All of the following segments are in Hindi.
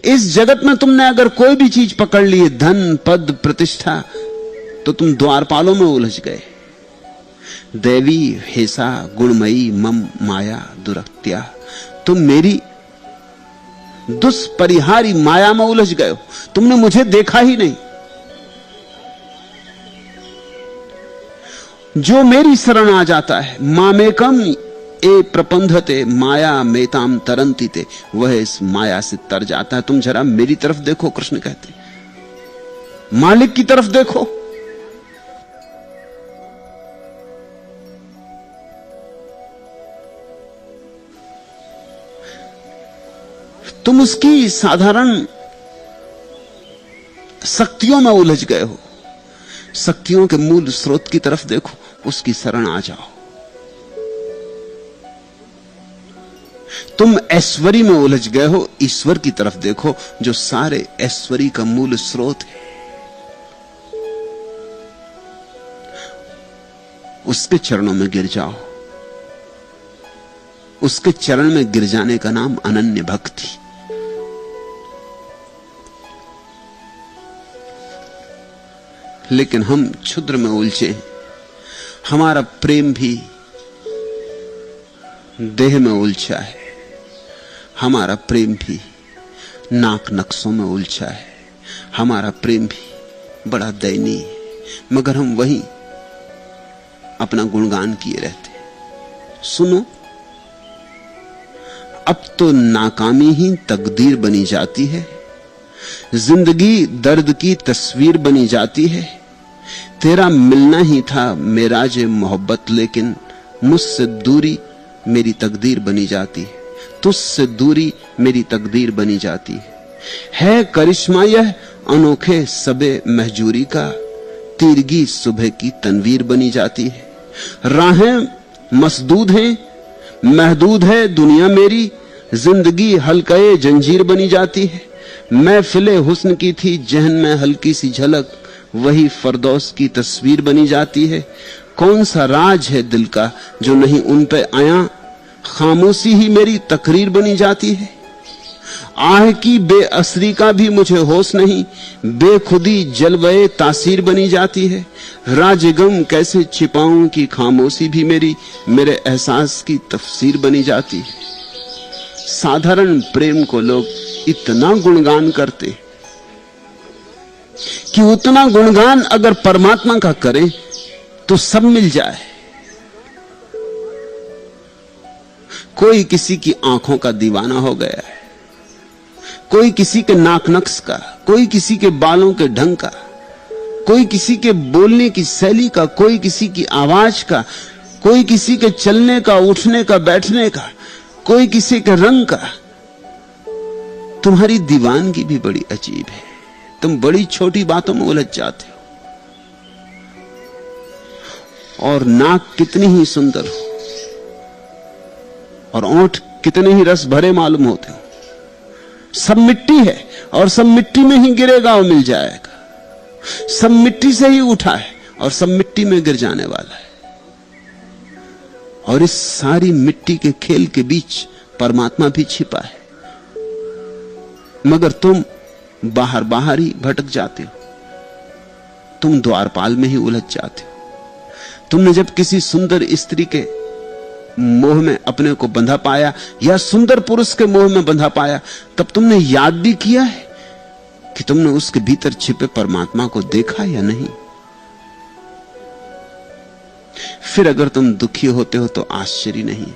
इस जगत में तुमने अगर कोई भी चीज पकड़ ली, धन पद प्रतिष्ठा, तो तुम द्वारपालों में उलझ गए। देवी हेसा गुणमयी मम माया दुरक्त्या, तुम मेरी दुष्परिहारी माया में उलझ गए हो। तुमने मुझे देखा ही नहीं। जो मेरी शरण आ जाता है, मामेकम ए प्रपंधते माया मेताम तरंतिते, वह इस माया से तर जाता है। तुम जरा मेरी तरफ देखो, कृष्ण कहते, मालिक की तरफ देखो। तुम उसकी साधारण शक्तियों में उलझ गए हो। शक्तियों के मूल स्रोत की तरफ देखो, उसकी शरण आ जाओ। तुम ऐश्वर्य में उलझ गए हो, ईश्वर की तरफ देखो जो सारे ऐश्वर्य का मूल स्रोत है। उसके चरणों में गिर जाओ। उसके चरण में गिर जाने का नाम अनन्य भक्ति। लेकिन हम क्षुद्र में उलझे हैं। हमारा प्रेम भी देह में उलझा है, हमारा प्रेम भी नाक नक्शों में उलझा है, हमारा प्रेम भी बड़ा दयनीय है, मगर हम वहीं अपना गुणगान किए रहते हैं। सुनो, अब तो नाकामी ही तकदीर बनी जाती है, जिंदगी दर्द की तस्वीर बनी जाती है। तेरा मिलना ही था मेराजे मोहब्बत, लेकिन मुझसे दूरी मेरी तकदीर बनी जाती है, तुझसे दूरी मेरी तकदीर बनी जाती है करिश्मा यह अनोखे सबे महजूरी का, तीरगी सुबह की तनवीर बनी जाती है। राहें मसदूद हैं, महदूद है दुनिया मेरी, जिंदगी हल्के जंजीर बनी जाती है। महफिले हुस्न की थी जहन में हल्की सी झलक, वही फरदौस की तस्वीर बनी जाती है। कौन सा राज है दिल का जो नहीं उन पे आया, खामोशी ही मेरी तकरीर बनी जाती है। आह की बेअसरी का भी मुझे होश नहीं, बेखुदी जलवे तासीर बनी जाती है। राज गम कैसे छिपाऊं कि खामोशी भी मेरे एहसास की तफसीर बनी जाती है। साधारण प्रेम को लोग इतना गुणगान करते कि उतना गुणगान अगर परमात्मा का करें तो सब मिल जाए। कोई किसी की आंखों का दीवाना हो गया है, कोई किसी के नाक नक्श का, कोई किसी के बालों के ढंग का, कोई किसी के बोलने की शैली का, कोई किसी की आवाज का, कोई किसी के चलने का, उठने का, बैठने का, कोई किसी के रंग का। तुम्हारी दीवानगी भी बड़ी अजीब है, तुम बड़ी छोटी बातों में उलझ जाते हो। और नाक कितनी ही सुंदर हो और ओंठ कितने ही रस भरे मालूम होते हो, सब मिट्टी है और सब मिट्टी में ही गिरेगा और मिल जाएगा। सब मिट्टी से ही उठा है और सब मिट्टी में गिर जाने वाला है। और इस सारी मिट्टी के खेल के बीच परमात्मा भी छिपा है, मगर तुम बाहर बाहर ही भटक जाते हो, तुम द्वारपाल में ही उलझ जाते हो। तुमने जब किसी सुंदर स्त्री के मोह में अपने को बंधा पाया या सुंदर पुरुष के मोह में बंधा पाया, तब तुमने याद भी किया है कि तुमने उसके भीतर छिपे परमात्मा को देखा या नहीं। फिर अगर तुम दुखी होते हो तो आश्चर्य नहीं है,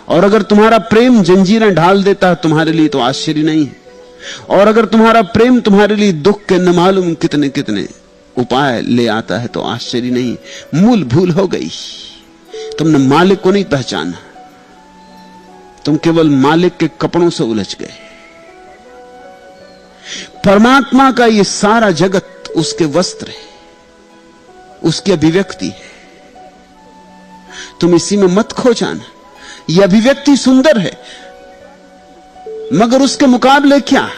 और अगर तुम्हारा प्रेम जंजीरें ढाल देता है तुम्हारे लिए तो आश्चर्य नहीं है, और अगर तुम्हारा प्रेम तुम्हारे लिए दुख के न मालूम कितने कितने उपाय ले आता है तो आश्चर्य नहीं। मूल भूल हो गई, तुमने मालिक को नहीं पहचाना, तुम केवल मालिक के कपड़ों से उलझ गए। परमात्मा का ये सारा जगत उसके वस्त्र है, उसकी अभिव्यक्ति है। तुम इसी में मत खो जाना। यह अभिव्यक्ति सुंदर है, मगर उसके मुकाबले क्या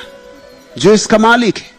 जो इसका मालिक है।